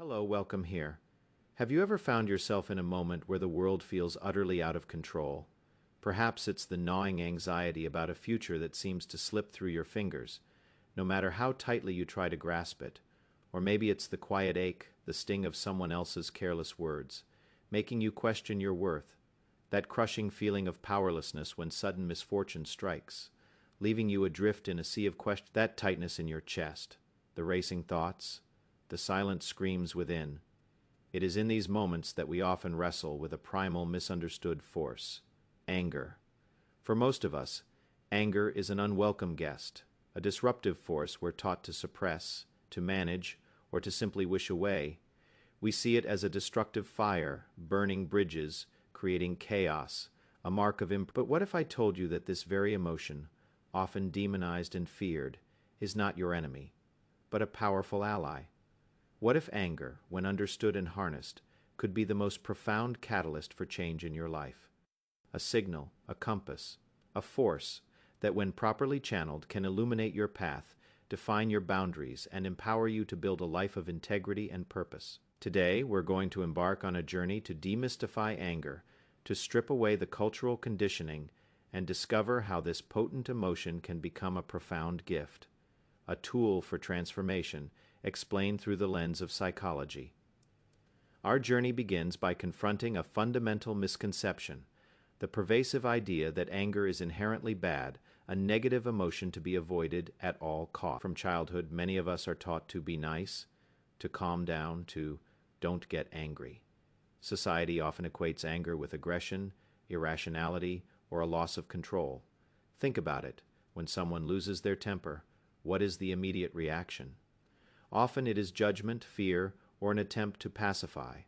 Hello, welcome here. Have you ever found yourself in a moment where the world feels utterly out of control? Perhaps it's the gnawing anxiety about a future that seems to slip through your fingers, no matter how tightly you try to grasp it. Or maybe it's the quiet ache, the sting of someone else's careless words, making you question your worth, that crushing feeling of powerlessness when sudden misfortune strikes, leaving you adrift in a sea of questions, that tightness in your chest, the racing thoughts, the silent screams within. It is in these moments that we often wrestle with a primal misunderstood force, anger. For most of us, anger is an unwelcome guest, a disruptive force we're taught to suppress, to manage, or to simply wish away. We see it as a destructive fire, burning bridges, creating chaos, a mark of But what if I told you that this very emotion, often demonized and feared, is not your enemy, but a powerful ally? What if anger, when understood and harnessed, could be the most profound catalyst for change in your life? A signal, a compass, a force that when properly channeled can illuminate your path, define your boundaries, and empower you to build a life of integrity and purpose. Today, we're going to embark on a journey to demystify anger, to strip away the cultural conditioning, and discover how this potent emotion can become a profound gift, a tool for transformation, explained through the lens of psychology. Our journey begins by confronting a fundamental misconception, the pervasive idea that anger is inherently bad, a negative emotion to be avoided at all costs. From childhood, many of us are taught to be nice, to calm down, to don't get angry. Society often equates anger with aggression, irrationality, or a loss of control. Think about it. When someone loses their temper, what is the immediate reaction? Often it is judgment, fear, or an attempt to pacify.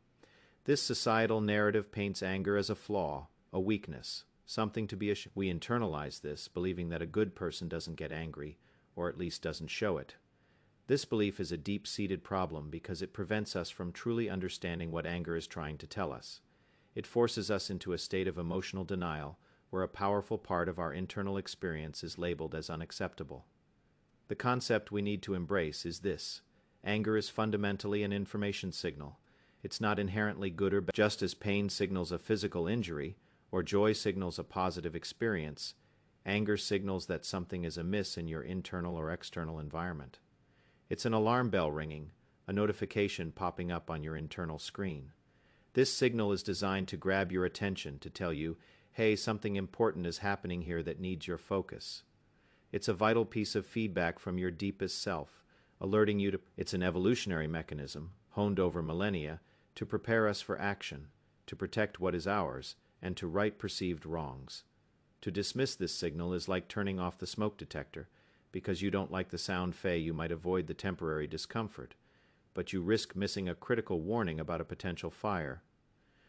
This societal narrative paints anger as a flaw, a weakness, something to be ashamed. We internalize this, believing that a good person doesn't get angry, or at least doesn't show it. This belief is a deep-seated problem because it prevents us from truly understanding what anger is trying to tell us. It forces us into a state of emotional denial, where a powerful part of our internal experience is labeled as unacceptable. The concept we need to embrace is this: anger is fundamentally an information signal. It's not inherently good or bad. Just as pain signals a physical injury, or joy signals a positive experience, anger signals that something is amiss in your internal or external environment. It's an alarm bell ringing, a notification popping up on your internal screen. This signal is designed to grab your attention, to tell you, hey, something important is happening here that needs your focus. It's a vital piece of feedback from your deepest self, alerting you to. It's an evolutionary mechanism, honed over millennia, to prepare us for action, to protect what is ours, and to right perceived wrongs. To dismiss this signal is like turning off the smoke detector. Because you don't like the sound you might avoid the temporary discomfort, but you risk missing a critical warning about a potential fire.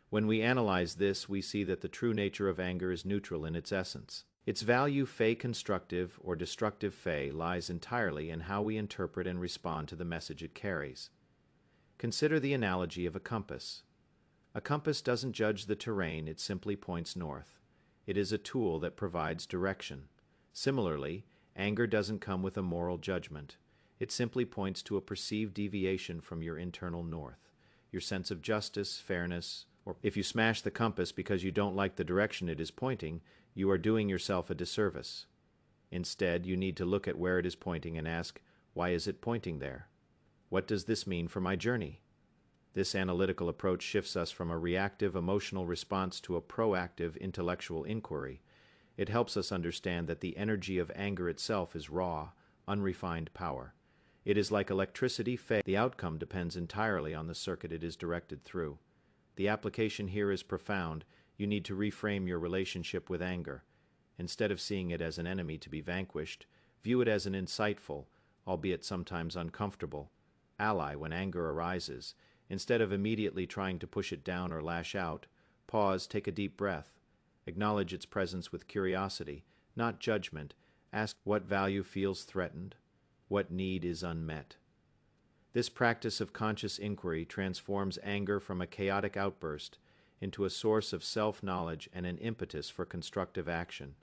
When we analyze this, we see that the true nature of anger is neutral in its essence. Its value, constructive or destructive lies entirely in how we interpret and respond to the message it carries. Consider the analogy of a compass. A compass doesn't judge the terrain, it simply points north. It is a tool that provides direction. Similarly, anger doesn't come with a moral judgment. It simply points to a perceived deviation from your internal north, your sense of justice, fairness, or if you smash the compass because you don't like the direction it is pointing, you are doing yourself a disservice. Instead, you need to look at where it is pointing and ask, why is it pointing there? What does this mean for my journey? This analytical approach shifts us from a reactive emotional response to a proactive intellectual inquiry. It helps us understand that the energy of anger itself is raw, unrefined power. It is like electricity. The outcome depends entirely on the circuit it is directed through. The application here is profound. You need to reframe your relationship with anger. Instead of seeing it as an enemy to be vanquished, view it as an insightful, albeit sometimes uncomfortable, ally when anger arises. Instead of immediately trying to push it down or lash out, pause, take a deep breath. Acknowledge its presence with curiosity, not judgment. Ask what value feels threatened, what need is unmet. This practice of conscious inquiry transforms anger from a chaotic outburst into a source of self-knowledge and an impetus for constructive action.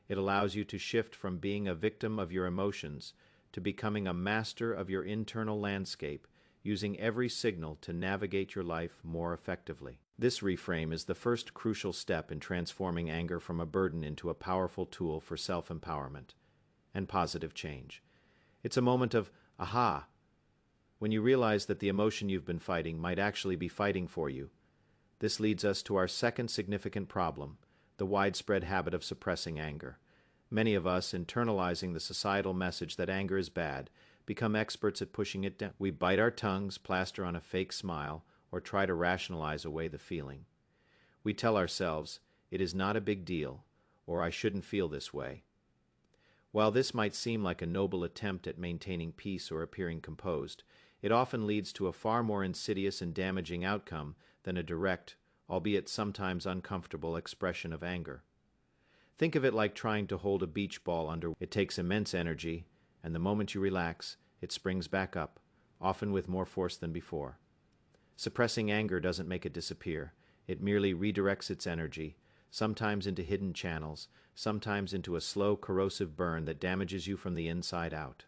It allows you to shift from being a victim of your emotions to becoming a master of your internal landscape, using every signal to navigate your life more effectively. This reframe is the first crucial step in transforming anger from a burden into a powerful tool for self-empowerment and positive change. It's a moment of aha, when you realize that the emotion you've been fighting might actually be fighting for you. This leads us to our second significant problem, the widespread habit of suppressing anger. Many of us, internalizing the societal message that anger is bad, become experts at pushing it down. We bite our tongues, plaster on a fake smile, or try to rationalize away the feeling. We tell ourselves, it is not a big deal, or I shouldn't feel this way. While this might seem like a noble attempt at maintaining peace or appearing composed, it often leads to a far more insidious and damaging outcome than a direct, albeit sometimes uncomfortable, expression of anger. Think of it like trying to hold a beach ball under. It takes immense energy, and the moment you relax, it springs back up, often with more force than before. Suppressing anger doesn't make it disappear. It merely redirects its energy, sometimes into hidden channels, sometimes into a slow, corrosive burn that damages you from the inside out.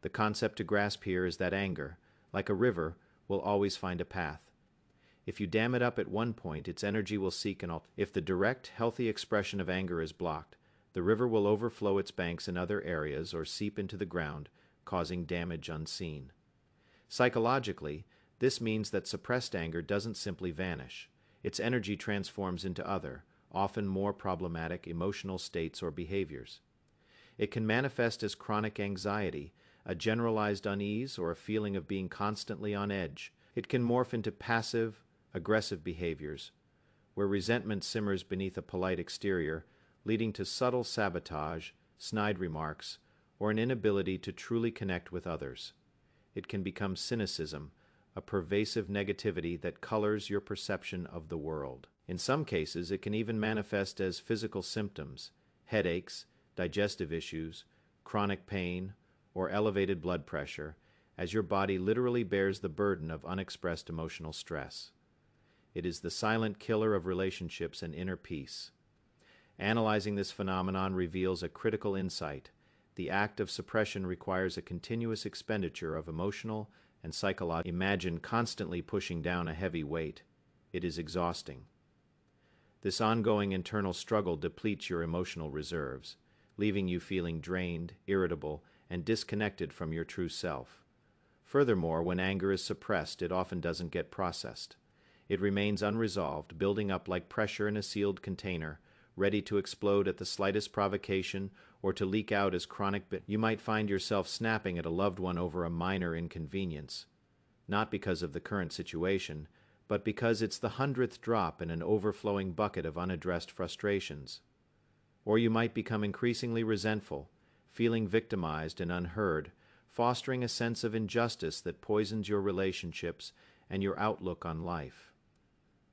The concept to grasp here is that anger, like a river, will always find a path. If you dam it up at one point, its energy will seek an alternative. If the direct, healthy expression of anger is blocked, the river will overflow its banks in other areas or seep into the ground, causing damage unseen. Psychologically, this means that suppressed anger doesn't simply vanish. Its energy transforms into other, often more problematic emotional states or behaviors. It can manifest as chronic anxiety, a generalized unease, or a feeling of being constantly on edge. It can morph into passive, aggressive behaviors, where resentment simmers beneath a polite exterior, leading to subtle sabotage, snide remarks, or an inability to truly connect with others. It can become cynicism, a pervasive negativity that colors your perception of the world. In some cases, it can even manifest as physical symptoms, headaches, digestive issues, chronic pain, or elevated blood pressure, as your body literally bears the burden of unexpressed emotional stress. It is the silent killer of relationships and inner peace. Analyzing this phenomenon reveals a critical insight. The act of suppression requires a continuous expenditure of emotional and psychological. Imagine constantly pushing down a heavy weight. It is exhausting. This ongoing internal struggle depletes your emotional reserves, leaving you feeling drained, irritable, and disconnected from your true self. Furthermore, when anger is suppressed, it often doesn't get processed. It remains unresolved, building up like pressure in a sealed container, ready to explode at the slightest provocation or to leak out as chronic. You might find yourself snapping at a loved one over a minor inconvenience, not because of the current situation, but because it's the 100th drop in an overflowing bucket of unaddressed frustrations. Or you might become increasingly resentful, feeling victimized and unheard, fostering a sense of injustice that poisons your relationships and your outlook on life.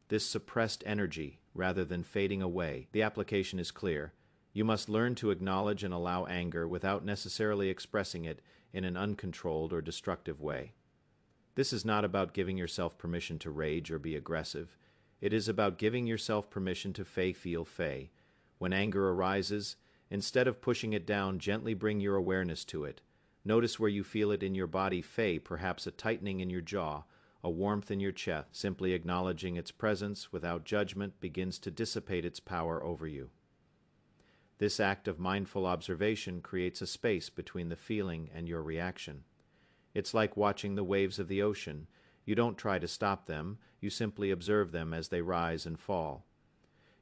This suppressed energy, rather than fading away, the application is clear. You must learn to acknowledge and allow anger without necessarily expressing it in an uncontrolled or destructive way. This is not about giving yourself permission to rage or be aggressive. It is about giving yourself permission to feel. When anger arises, instead of pushing it down, gently bring your awareness to it. Notice where you feel it in your body, perhaps a tightening in your jaw, a warmth in your chest. Simply acknowledging its presence without judgment begins to dissipate its power over you. This act of mindful observation creates a space between the feeling and your reaction. It's like watching the waves of the ocean. You don't try to stop them, you simply observe them as they rise and fall.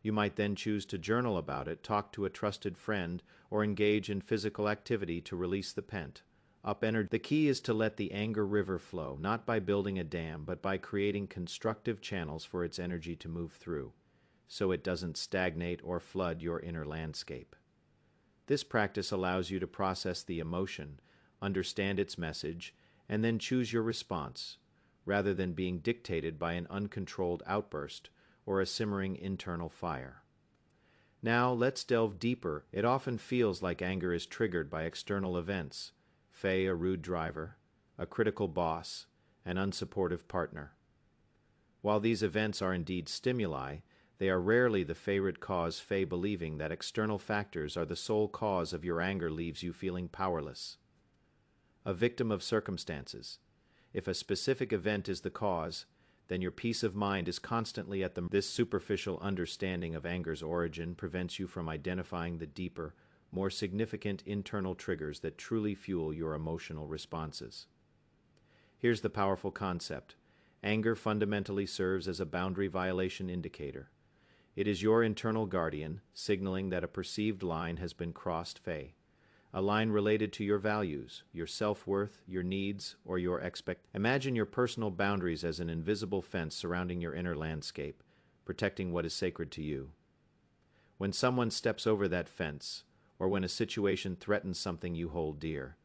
You might then choose to journal about it, talk to a trusted friend, or engage in physical activity to release the pent-up energy. The key is to let the anger river flow, not by building a dam, but by creating constructive channels for its energy to move through, so it doesn't stagnate or flood your inner landscape. This practice allows you to process the emotion, understand its message, and then choose your response, rather than being dictated by an uncontrolled outburst or a simmering internal fire. Now, let's delve deeper. It often feels like anger is triggered by external events, a rude driver, a critical boss, an unsupportive partner. While these events are indeed stimuli, they are rarely the favorite cause. Believing that external factors are the sole cause of your anger leaves you feeling powerless, a victim of circumstances. If a specific event is the cause, then your peace of mind is constantly at the. This superficial understanding of anger's origin prevents you from identifying the deeper, more significant internal triggers that truly fuel your emotional responses. Here's the powerful concept. Anger fundamentally serves as a boundary violation indicator. It is your internal guardian, signaling that a perceived line has been crossed. A line related to your values, your self-worth, your needs, or your expectations. Imagine your personal boundaries as an invisible fence surrounding your inner landscape, protecting what is sacred to you. When someone steps over that fence, or when a situation threatens something you hold dear,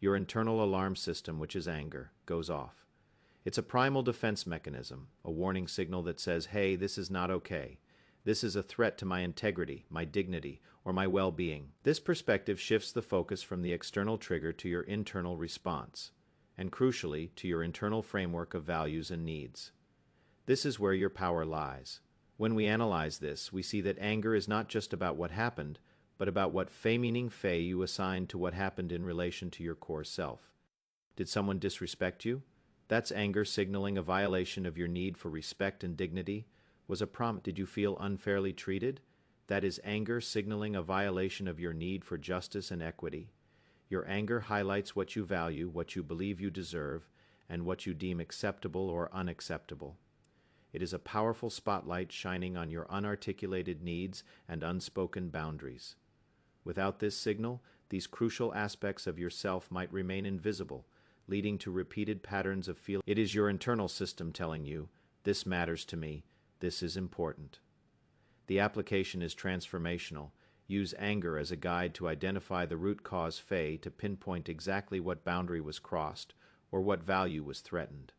your internal alarm system, which is anger, goes off. It's a primal defense mechanism, a warning signal that says, hey, this is not okay. This is a threat to my integrity, my dignity, or my well-being. This perspective shifts the focus from the external trigger to your internal response, and crucially, to your internal framework of values and needs. This is where your power lies. When we analyze this, we see that anger is not just about what happened, but about what meaning you assign to what happened in relation to your core self. Did someone disrespect you? That's anger signaling a violation of your need for respect and dignity. Was a prompt. Did you feel unfairly treated? That is anger signaling a violation of your need for justice and equity. Your anger highlights what you value, what you believe you deserve, and what you deem acceptable or unacceptable. It is a powerful spotlight shining on your unarticulated needs and unspoken boundaries. Without this signal, these crucial aspects of yourself might remain invisible, leading to repeated patterns of feeling. It is your internal system telling you, this matters to me. This is important. The application is transformational. Use anger as a guide to identify the root cause to pinpoint exactly what boundary was crossed or what value was threatened.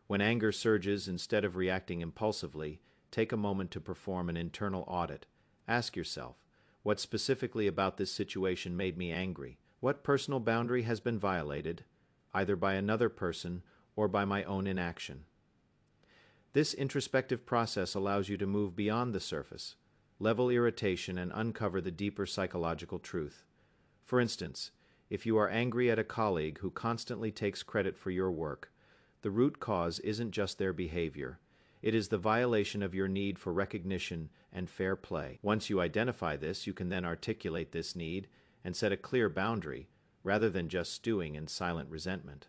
When anger surges, instead of reacting impulsively, take a moment to perform an internal audit. Ask yourself, what specifically about this situation made me angry? What personal boundary has been violated, either by another person or by my own inaction? This introspective process allows you to move beyond the surface, level irritation, and uncover the deeper psychological truth. For instance, if you are angry at a colleague who constantly takes credit for your work, the root cause isn't just their behavior. It is the violation of your need for recognition and fair play. Once you identify this, you can then articulate this need and set a clear boundary, rather than just stewing in silent resentment.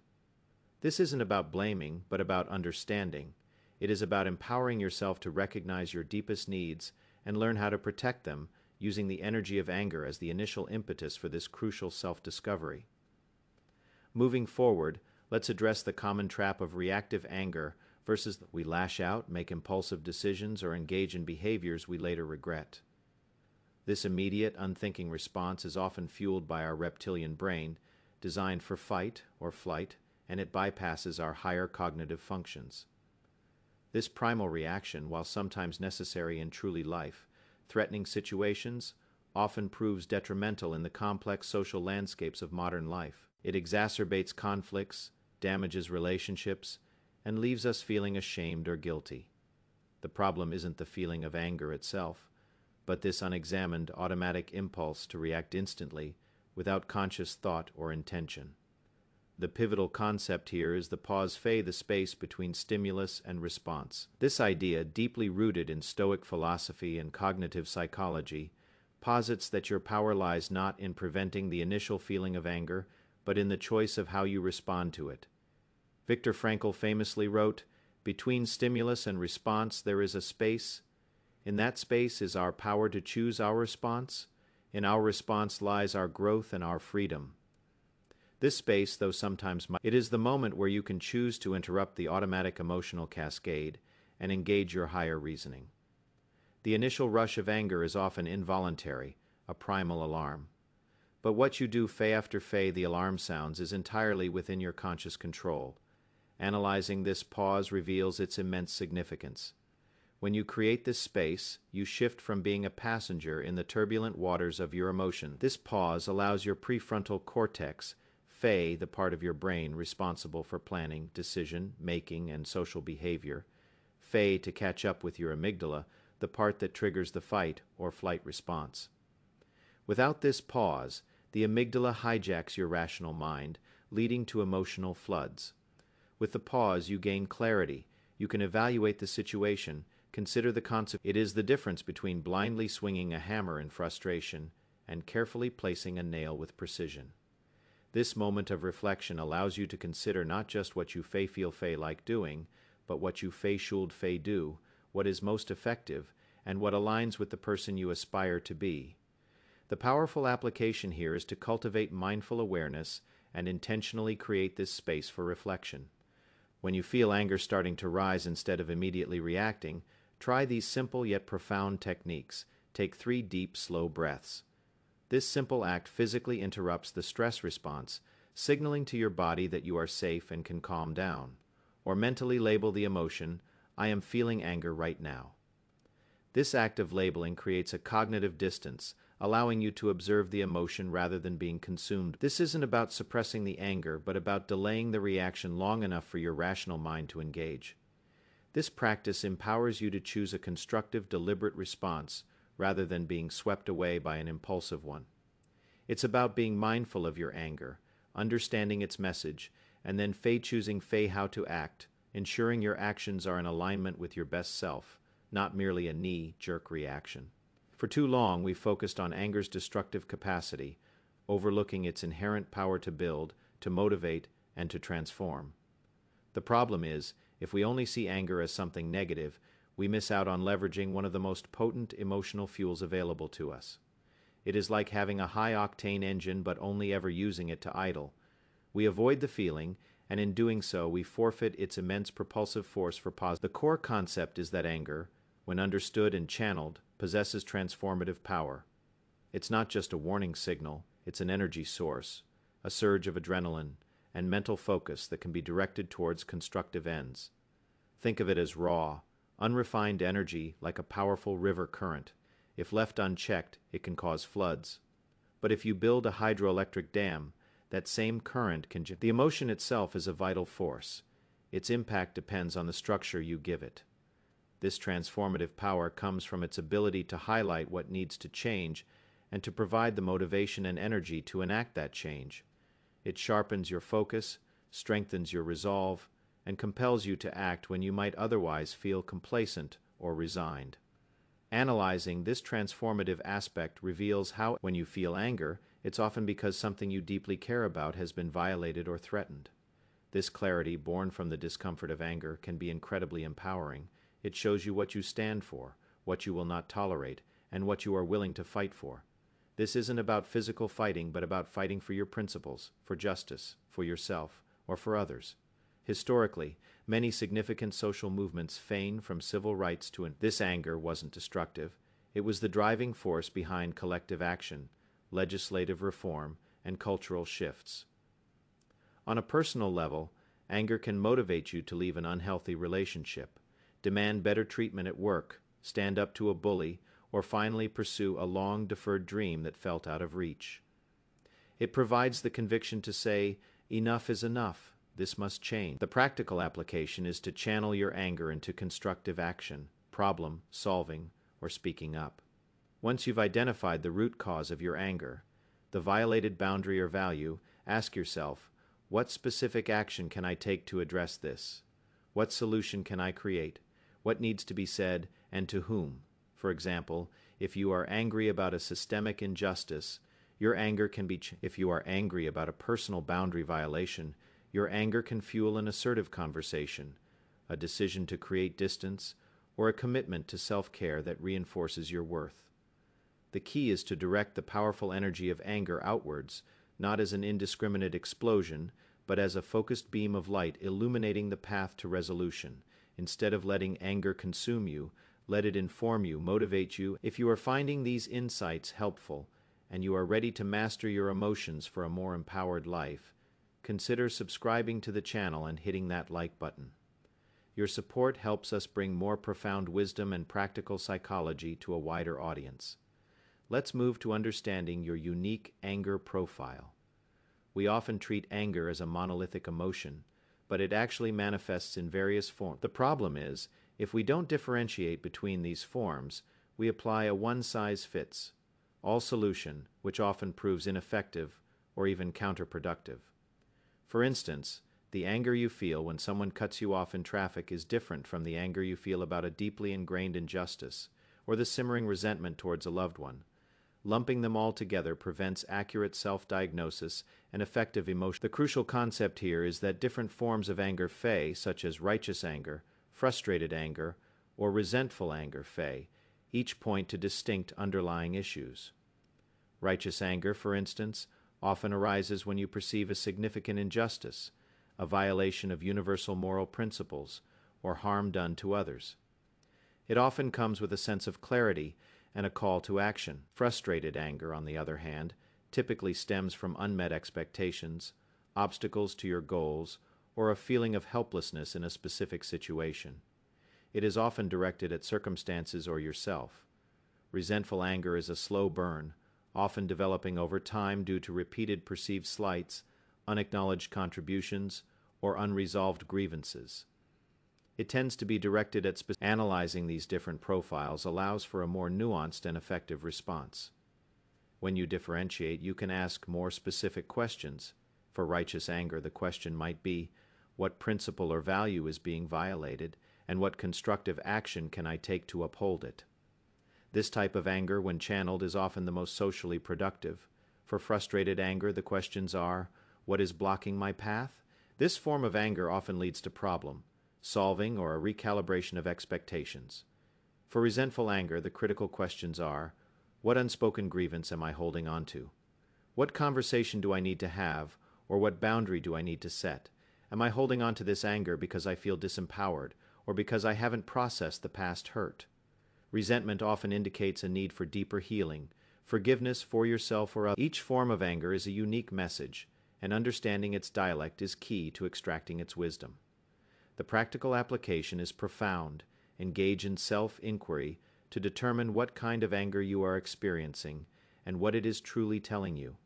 This isn't about blaming, but about understanding. It is about empowering yourself to recognize your deepest needs and learn how to protect them, using the energy of anger as the initial impetus for this crucial self-discovery. Moving forward, let's address the common trap of reactive anger versus we lash out, make impulsive decisions, or engage in behaviors we later regret. This immediate, unthinking response is often fueled by our reptilian brain, designed for fight or flight, and it bypasses our higher cognitive functions. This primal reaction, while sometimes necessary in truly life-threatening situations, often proves detrimental in the complex social landscapes of modern life. It exacerbates conflicts, damages relationships, and leaves us feeling ashamed or guilty. The problem isn't the feeling of anger itself, but this unexamined automatic impulse to react instantly without conscious thought or intention. The pivotal concept here is the pause, the space between stimulus and response. This idea, deeply rooted in Stoic philosophy and cognitive psychology, posits that your power lies not in preventing the initial feeling of anger, but in the choice of how you respond to it. Viktor Frankl famously wrote, "Between stimulus and response there is a space. In that space is our power to choose our response. In our response lies our growth and our freedom." This space, though sometimes it is the moment where you can choose to interrupt the automatic emotional cascade and engage your higher reasoning. The initial rush of anger is often involuntary, a primal alarm. But what you do after the alarm sounds is entirely within your conscious control. Analyzing this pause reveals its immense significance. When you create this space, you shift from being a passenger in the turbulent waters of your emotion. This pause allows your prefrontal cortex, the part of your brain responsible for planning, decision-making, and social behavior, to catch up with your amygdala, the part that triggers the fight or flight response. Without this pause, the amygdala hijacks your rational mind, leading to emotional floods. With the pause, you gain clarity. You can evaluate the situation, consider the consequences. It is the difference between blindly swinging a hammer in frustration and carefully placing a nail with precision. This moment of reflection allows you to consider not just what you feel like doing, but what you should do, what is most effective, and what aligns with the person you aspire to be. The powerful application here is to cultivate mindful awareness and intentionally create this space for reflection. When you feel anger starting to rise instead of immediately reacting, try these simple yet profound techniques. Take 3 deep, slow breaths. This simple act physically interrupts the stress response, signaling to your body that you are safe and can calm down. Or mentally label the emotion, "I am feeling anger right now." This act of labeling creates a cognitive distance, allowing you to observe the emotion rather than being consumed. This isn't about suppressing the anger, but about delaying the reaction long enough for your rational mind to engage. This practice empowers you to choose a constructive, deliberate response rather than being swept away by an impulsive one. It's about being mindful of your anger, understanding its message, and then choosing how to act, ensuring your actions are in alignment with your best self, not merely a knee-jerk reaction. For too long, we focused on anger's destructive capacity, overlooking its inherent power to build, to motivate, and to transform. The problem is, if we only see anger as something negative, we miss out on leveraging one of the most potent emotional fuels available to us. It is like having a high-octane engine but only ever using it to idle. We avoid the feeling, and in doing so, we forfeit its immense propulsive force for positive. The core concept is that anger, when understood and channeled, possesses transformative power. It's not just a warning signal, it's an energy source, a surge of adrenaline, and mental focus that can be directed towards constructive ends. Think of it as raw, unrefined energy like a powerful river current. If left unchecked, it can cause floods. But if you build a hydroelectric dam, that same current can... The emotion itself is a vital force. Its impact depends on the structure you give it. This transformative power comes from its ability to highlight what needs to change and to provide the motivation and energy to enact that change. It sharpens your focus, strengthens your resolve, and compels you to act when you might otherwise feel complacent or resigned. Analyzing this transformative aspect reveals how, when you feel anger, it's often because something you deeply care about has been violated or threatened. This clarity, born from the discomfort of anger, can be incredibly empowering. It shows you what you stand for, what you will not tolerate, and what you are willing to fight for. This isn't about physical fighting, but about fighting for your principles, for justice, for yourself, or for others. Historically, many significant social movements feign from civil rights to this anger wasn't destructive. It was the driving force behind collective action, legislative reform, and cultural shifts. On a personal level, anger can motivate you to leave an unhealthy relationship, demand better treatment at work, stand up to a bully, or finally pursue a long-deferred dream that felt out of reach. It provides the conviction to say, "Enough is enough. This must change." The practical application is to channel your anger into constructive action, problem solving, or speaking up. Once you've identified the root cause of your anger, the violated boundary or value, ask yourself, what specific action can I take to address this? What solution can I create? What needs to be said, and to whom? For example, if you are angry about a systemic injustice, your anger can be if you are angry about a personal boundary violation, your anger can fuel an assertive conversation, a decision to create distance, or a commitment to self-care that reinforces your worth. The key is to direct the powerful energy of anger outwards, not as an indiscriminate explosion, but as a focused beam of light illuminating the path to resolution. Instead of letting anger consume you, let it inform you, motivate you. If you are finding these insights helpful, and you are ready to master your emotions for a more empowered life, consider subscribing to the channel and hitting that like button. Your support helps us bring more profound wisdom and practical psychology to a wider audience. Let's move to understanding your unique anger profile. We often treat anger as a monolithic emotion, but it actually manifests in various forms. The problem is, if we don't differentiate between these forms, we apply a one-size-fits-all solution, which often proves ineffective or even counterproductive. For instance, The anger you feel when someone cuts you off in traffic is different from the anger you feel about a deeply ingrained injustice or the simmering resentment towards a loved one. Lumping them all together prevents accurate self-diagnosis and effective emotion. The crucial concept here is that different forms of anger such as righteous anger, frustrated anger, or resentful anger each point to distinct underlying issues. Righteous anger, for instance, often arises when you perceive a significant injustice, a violation of universal moral principles, or harm done to others. It often comes with a sense of clarity and a call to action. Frustrated anger, on the other hand, typically stems from unmet expectations, obstacles to your goals, or a feeling of helplessness in a specific situation. It is often directed at circumstances or yourself. Resentful anger is a slow burn, often developing over time due to repeated perceived slights, unacknowledged contributions, or unresolved grievances. It tends to be directed at analyzing these different profiles allows for a more nuanced and effective response. When you differentiate, you can ask more specific questions. For righteous anger, the question might be, what principle or value is being violated, and what constructive action can I take to uphold it? This type of anger, when channeled, is often the most socially productive. For frustrated anger, the questions are, what is blocking my path? This form of anger often leads to problem solving or a recalibration of expectations. For resentful anger, the critical questions are, what unspoken grievance am I holding on to? What conversation do I need to have, or what boundary do I need to set? Am I holding on to this anger because I feel disempowered, or because I haven't processed the past hurt? Resentment often indicates a need for deeper healing, forgiveness for yourself or others. Each form of anger is a unique message, and understanding its dialect is key to extracting its wisdom. The practical application is profound. Engage in self-inquiry to determine what kind of anger you are experiencing and what it is truly telling you.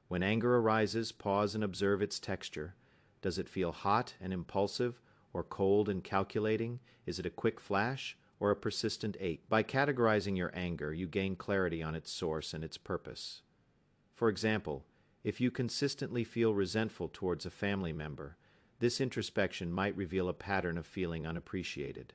When anger arises, pause and observe its texture. Does it feel hot and impulsive, or cold and calculating? Is it a quick flash, or a persistent ache? By categorizing your anger, you gain clarity on its source and its purpose. For example, if you consistently feel resentful towards a family member, this introspection might reveal a pattern of feeling unappreciated.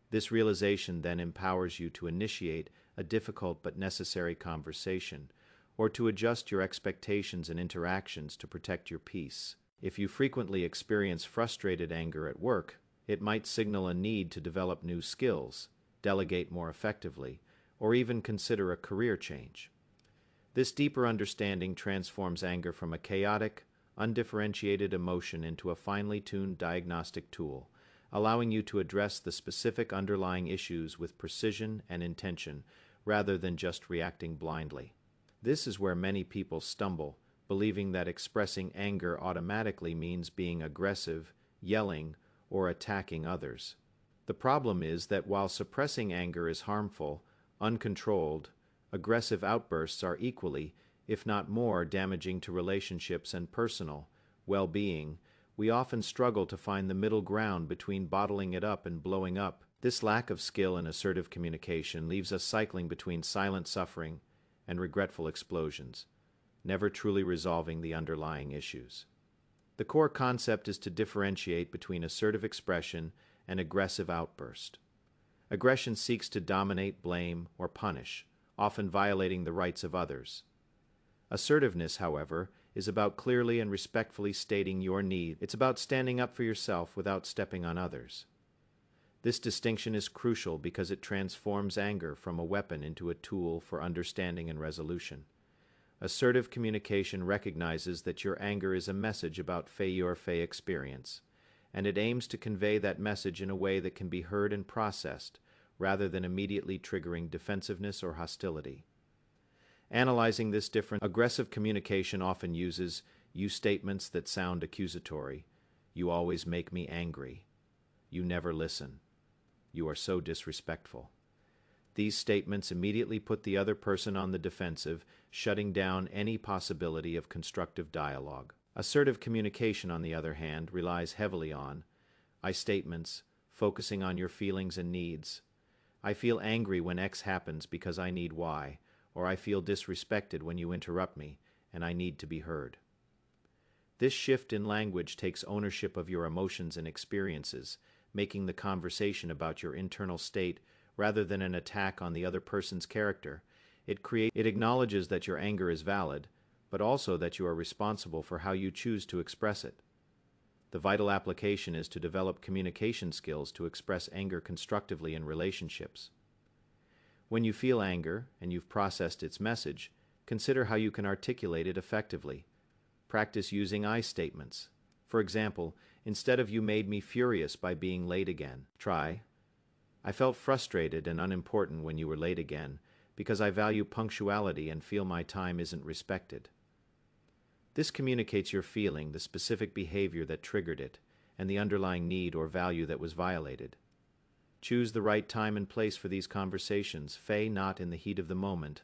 This realization then empowers you to initiate a difficult but necessary conversation, or to adjust your expectations and interactions to protect your peace. If you frequently experience frustrated anger at work, it might signal a need to develop new skills, delegate more effectively, or even consider a career change. This deeper understanding transforms anger from a chaotic, undifferentiated emotion into a finely tuned diagnostic tool, allowing you to address the specific underlying issues with precision and intention rather than just reacting blindly. This is where many people stumble, believing that expressing anger automatically means being aggressive, yelling, or attacking others. The problem is that while suppressing anger is harmful, uncontrolled, aggressive outbursts are equally, if not more, damaging to relationships and personal well-being. We often struggle to find the middle ground between bottling it up and blowing up. This lack of skill in assertive communication leaves us cycling between silent suffering and regretful explosions, never truly resolving the underlying issues. The core concept is to differentiate between assertive expression and aggressive outburst. Aggression seeks to dominate, blame, or punish, often violating the rights of others. Assertiveness, however, is about clearly and respectfully stating your need. It's about standing up for yourself without stepping on others. This distinction is crucial because it transforms anger from a weapon into a tool for understanding and resolution. Assertive communication recognizes that your anger is a message about your experience, and it aims to convey that message in a way that can be heard and processed, rather than immediately triggering defensiveness or hostility. Analyzing this difference, aggressive communication often uses you statements that sound accusatory. You always make me angry. You never listen. You are so disrespectful. These statements immediately put the other person on the defensive, shutting down any possibility of constructive dialogue. Assertive communication, on the other hand, relies heavily on I statements, focusing on your feelings and needs. I feel angry when X happens because I need Y, or I feel disrespected when you interrupt me, and I need to be heard. This shift in language takes ownership of your emotions and experiences, making the conversation about your internal state rather than an attack on the other person's character. It acknowledges that your anger is valid, but also that you are responsible for how you choose to express it. The vital application is to develop communication skills to express anger constructively in relationships. When you feel anger and you've processed its message, consider how you can articulate it effectively. Practice using I statements. For example, instead of "you made me furious by being late again," try, "I felt frustrated and unimportant when you were late again because I value punctuality and feel my time isn't respected." This communicates your feeling, the specific behavior that triggered it, and the underlying need or value that was violated. Choose the right time and place for these conversations, not in the heat of the moment,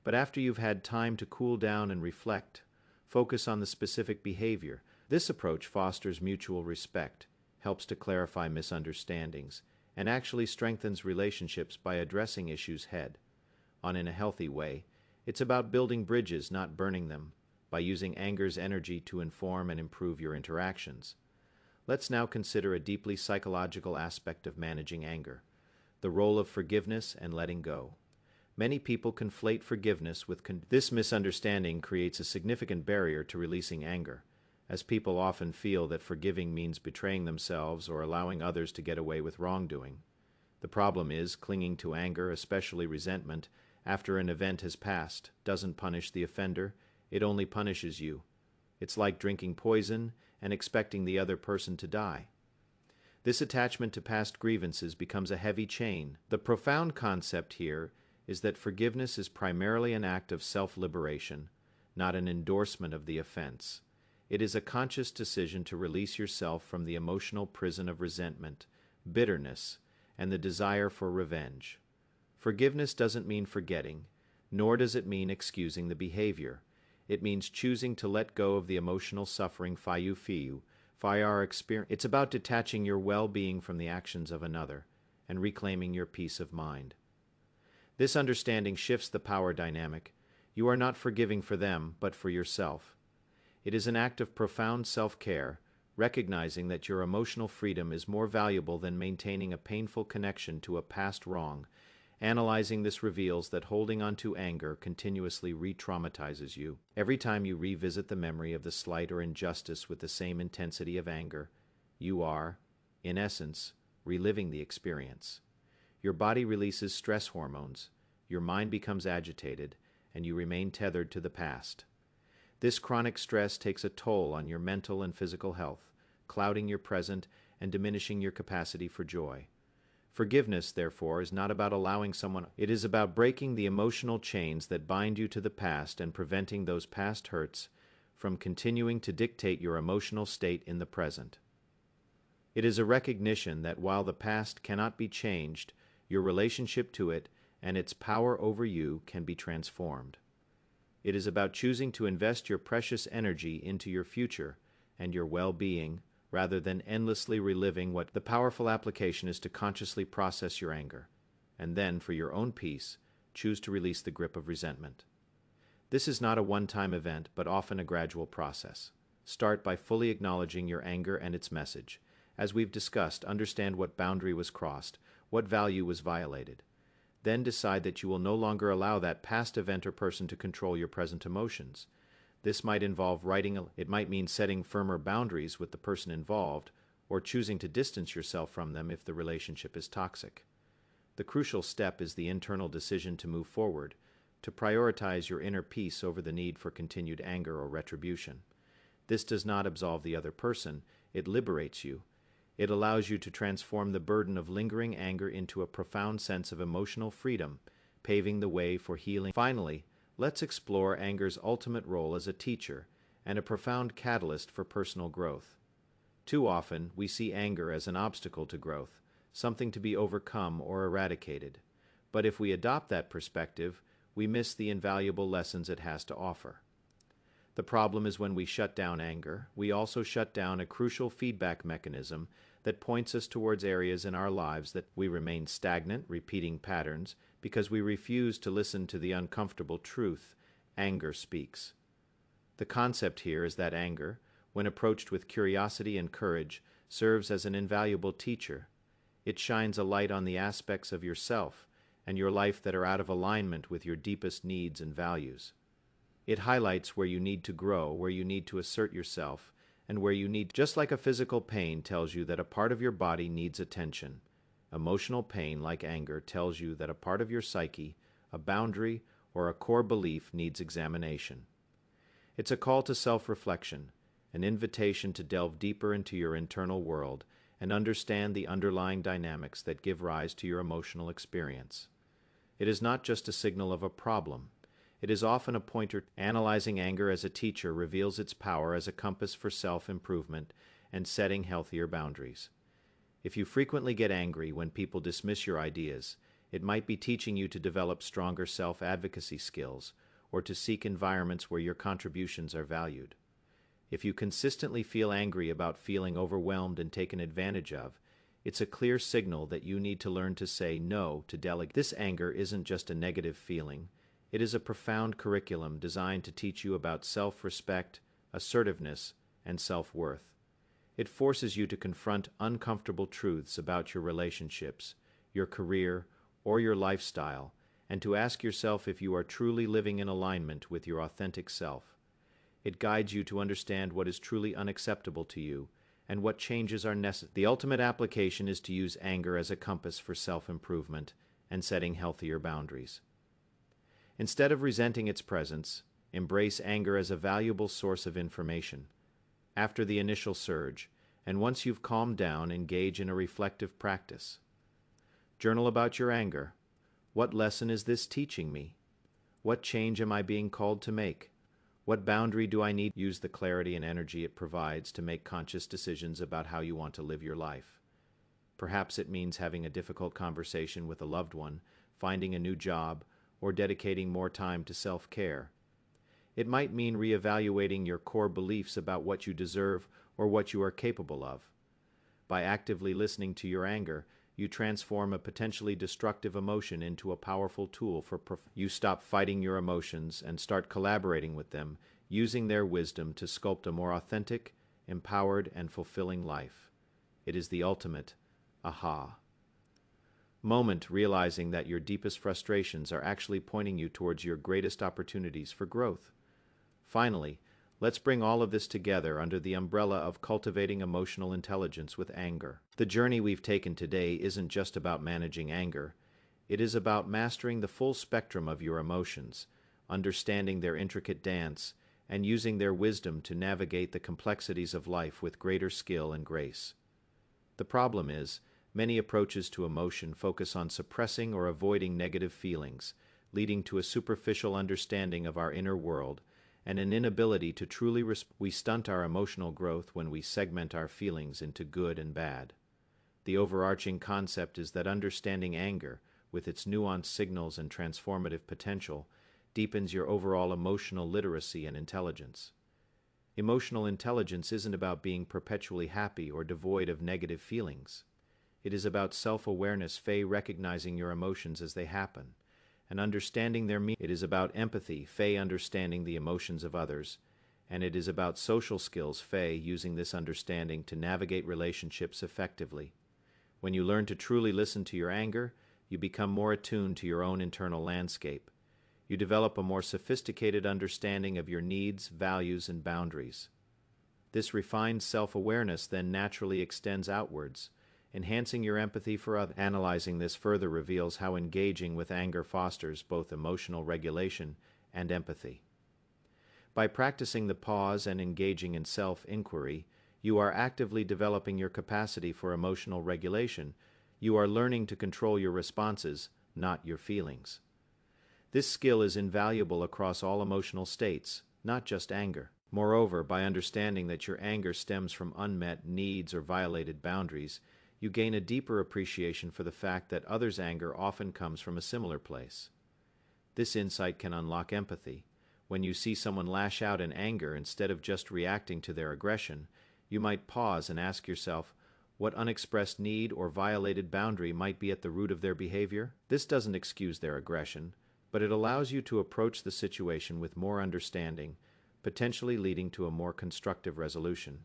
but after you've had time to cool down and reflect. Focus on the specific behavior. This approach fosters mutual respect, helps to clarify misunderstandings, and actually strengthens relationships by addressing issues head on in a healthy way. It's about building bridges, not burning them, by using anger's energy to inform and improve your interactions. Let's now consider a deeply psychological aspect of managing anger: the role of forgiveness and letting go. Many people conflate forgiveness with this misunderstanding creates a significant barrier to releasing anger, as people often feel that forgiving means betraying themselves or allowing others to get away with wrongdoing. The problem is, clinging to anger, especially resentment, after an event has passed, doesn't punish the offender, it only punishes you. It's like drinking poison and expecting the other person to die. This attachment to past grievances becomes a heavy chain. The profound concept here is that forgiveness is primarily an act of self-liberation, not an endorsement of the offense. It is a conscious decision to release yourself from the emotional prison of resentment, bitterness, and the desire for revenge. Forgiveness doesn't mean forgetting, nor does it mean excusing the behavior. It means choosing to let go of the emotional suffering It's about detaching your well-being from the actions of another and reclaiming your peace of mind. This understanding shifts the power dynamic. You are not forgiving for them, but for yourself. It is an act of profound self-care, recognizing that your emotional freedom is more valuable than maintaining a painful connection to a past wrong. Analyzing this reveals that holding on to anger continuously re-traumatizes you. Every time you revisit the memory of the slight or injustice with the same intensity of anger, you are, in essence, reliving the experience. Your body releases stress hormones, your mind becomes agitated, and you remain tethered to the past. This chronic stress takes a toll on your mental and physical health, clouding your present and diminishing your capacity for joy. Forgiveness, therefore, is not about allowing someone. It is about breaking the emotional chains that bind you to the past and preventing those past hurts from continuing to dictate your emotional state in the present. It is a recognition that while the past cannot be changed, your relationship to it and its power over you can be transformed. It is about choosing to invest your precious energy into your future and your well-being, rather than endlessly reliving what. The powerful application is to consciously process your anger, and then, for your own peace, choose to release the grip of resentment. This is not a one-time event, but often a gradual process. Start by fully acknowledging your anger and its message. As we've discussed, understand what boundary was crossed, what value was violated. Then decide that you will no longer allow that past event or person to control your present emotions. This might involve it might mean setting firmer boundaries with the person involved, or choosing to distance yourself from them if the relationship is toxic. The crucial step is the internal decision to move forward, to prioritize your inner peace over the need for continued anger or retribution. This does not absolve the other person, it liberates you. It allows you to transform the burden of lingering anger into a profound sense of emotional freedom, paving the way for healing. Finally, let's explore anger's ultimate role as a teacher and a profound catalyst for personal growth. Too often, we see anger as an obstacle to growth, something to be overcome or eradicated. But if we adopt that perspective, we miss the invaluable lessons it has to offer. The problem is when we shut down anger, we also shut down a crucial feedback mechanism that points us towards areas in our lives that we remain stagnant, repeating patterns, because we refuse to listen to the uncomfortable truth: anger speaks. The concept here is that anger, when approached with curiosity and courage, serves as an invaluable teacher. It shines a light on the aspects of yourself and your life that are out of alignment with your deepest needs and values. It highlights where you need to grow, where you need to assert yourself, and where you need, just like a physical pain tells you that a part of your body needs attention. Emotional pain, like anger, tells you that a part of your psyche, a boundary, or a core belief needs examination. It's a call to self-reflection, an invitation to delve deeper into your internal world and understand the underlying dynamics that give rise to your emotional experience. It is not just a signal of a problem. It is often a pointer. Analyzing anger as a teacher reveals its power as a compass for self-improvement and setting healthier boundaries. If you frequently get angry when people dismiss your ideas, it might be teaching you to develop stronger self-advocacy skills or to seek environments where your contributions are valued. If you consistently feel angry about feeling overwhelmed and taken advantage of, it's a clear signal that you need to learn to say no to delegate. This anger isn't just a negative feeling. It is a profound curriculum designed to teach you about self-respect, assertiveness, and self-worth. It forces you to confront uncomfortable truths about your relationships, your career, or your lifestyle, and to ask yourself if you are truly living in alignment with your authentic self. It guides you to understand what is truly unacceptable to you and what changes are necessary. The ultimate application is to use anger as a compass for self-improvement and setting healthier boundaries. Instead of resenting its presence, embrace anger as a valuable source of information. After the initial surge, and once you've calmed down, engage in a reflective practice. Journal about your anger. What lesson is this teaching me? What change am I being called to make? What boundary do I need? Use the clarity and energy it provides to make conscious decisions about how you want to live your life. Perhaps it means having a difficult conversation with a loved one, finding a new job, or dedicating more time to self-care. It might mean reevaluating your core beliefs about what you deserve or what you are capable of. By actively listening to your anger, you transform a potentially destructive emotion into a powerful tool for you stop fighting your emotions and start collaborating with them, using their wisdom to sculpt a more authentic, empowered, and fulfilling life. It is the ultimate aha moment, realizing that your deepest frustrations are actually pointing you towards your greatest opportunities for growth. Finally, let's bring all of this together under the umbrella of cultivating emotional intelligence with anger. The journey we've taken today isn't just about managing anger. It is about mastering the full spectrum of your emotions, understanding their intricate dance, and using their wisdom to navigate the complexities of life with greater skill and grace. The problem is, many approaches to emotion focus on suppressing or avoiding negative feelings, leading to a superficial understanding of our inner world and an inability to truly we stunt our emotional growth when we segment our feelings into good and bad. The overarching concept is that understanding anger, with its nuanced signals and transformative potential, deepens your overall emotional literacy and intelligence. Emotional intelligence isn't about being perpetually happy or devoid of negative feelings. It is about self-awareness, recognizing your emotions as they happen, and understanding their meaning. It is about empathy, understanding the emotions of others, and it is about social skills, using this understanding to navigate relationships effectively. When you learn to truly listen to your anger, you become more attuned to your own internal landscape. You develop a more sophisticated understanding of your needs, values, and boundaries. This refined self-awareness then naturally extends outwards, enhancing your empathy for others. Analyzing this further reveals how engaging with anger fosters both emotional regulation and empathy. By practicing the pause and engaging in self-inquiry, you are actively developing your capacity for emotional regulation. You are learning to control your responses, not your feelings. This skill is invaluable across all emotional states, not just anger. Moreover, by understanding that your anger stems from unmet needs or violated boundaries, you gain a deeper appreciation for the fact that others' anger often comes from a similar place. This insight can unlock empathy. When you see someone lash out in anger instead of just reacting to their aggression, you might pause and ask yourself, what unexpressed need or violated boundary might be at the root of their behavior? This doesn't excuse their aggression, but it allows you to approach the situation with more understanding, potentially leading to a more constructive resolution.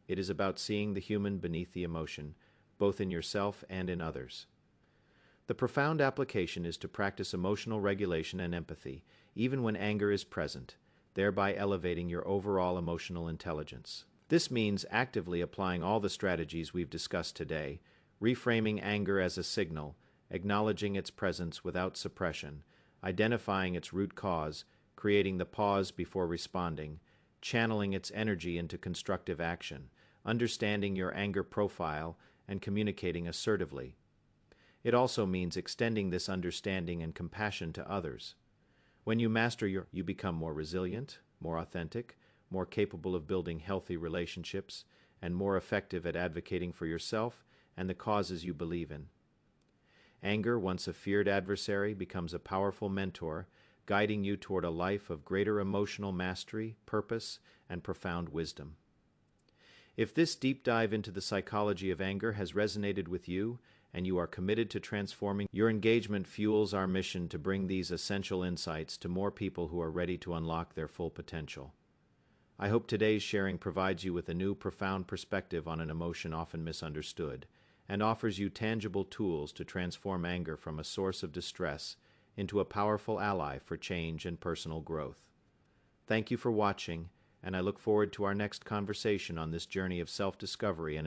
It is about seeing the human beneath the emotion, both in yourself and in others. The profound application is to practice emotional regulation and empathy, even when anger is present, thereby elevating your overall emotional intelligence. This means actively applying all the strategies we've discussed today, reframing anger as a signal, acknowledging its presence without suppression, identifying its root cause, creating the pause before responding, channeling its energy into constructive action, understanding your anger profile, and communicating assertively. It also means extending this understanding and compassion to others. When you master you become more resilient, more authentic, more capable of building healthy relationships, and more effective at advocating for yourself and the causes you believe in. Anger, once a feared adversary, becomes a powerful mentor, guiding you toward a life of greater emotional mastery, purpose, and profound wisdom. If this deep dive into the psychology of anger has resonated with you, and you are committed to transforming, your engagement fuels our mission to bring these essential insights to more people who are ready to unlock their full potential. I hope today's sharing provides you with a new, profound perspective on an emotion often misunderstood, and offers you tangible tools to transform anger from a source of distress into a powerful ally for change and personal growth. Thank you for watching, and I look forward to our next conversation on this journey of self-discovery and